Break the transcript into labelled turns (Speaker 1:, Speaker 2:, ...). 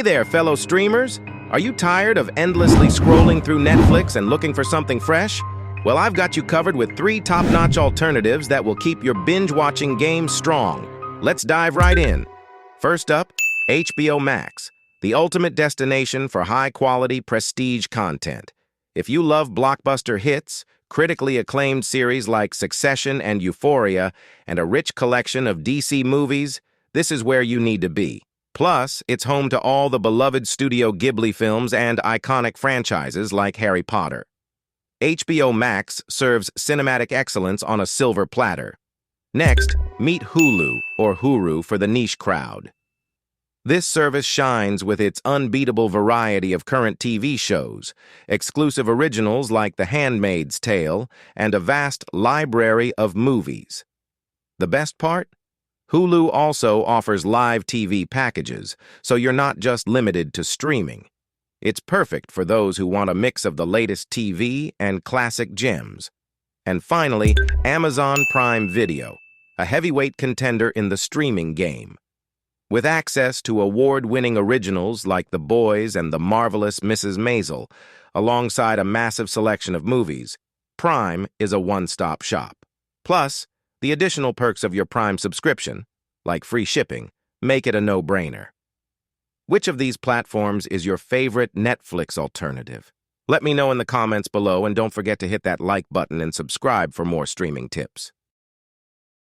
Speaker 1: Hey there, fellow streamers! Are you tired of endlessly scrolling through Netflix and looking for something fresh? Well, I've got you covered with 3 top-notch alternatives that will keep your binge-watching game strong. Let's dive right in. First up, HBO Max, the ultimate destination for high-quality prestige content. If you love blockbuster hits, critically acclaimed series like Succession and Euphoria, and a rich collection of DC movies, this is where you need to be. Plus, it's home to all the beloved Studio Ghibli films and iconic franchises like Harry Potter. HBO Max serves cinematic excellence on a silver platter. Next, meet Hulu, or Huru for the niche crowd. This service shines with its unbeatable variety of current TV shows, exclusive originals like The Handmaid's Tale, and a vast library of movies. The best part? Hulu also offers live TV packages, so you're not just limited to streaming. It's perfect for those who want a mix of the latest TV and classic gems. And finally, Amazon Prime Video, a heavyweight contender in the streaming game. With access to award-winning originals like The Boys and The Marvelous Mrs. Maisel, alongside a massive selection of movies, Prime is a one-stop shop. Plus, the additional perks of your Prime subscription, like free shipping, make it a no-brainer. Which of these platforms is your favorite Netflix alternative? Let me know in the comments below, and don't forget to hit that like button and subscribe for more streaming tips.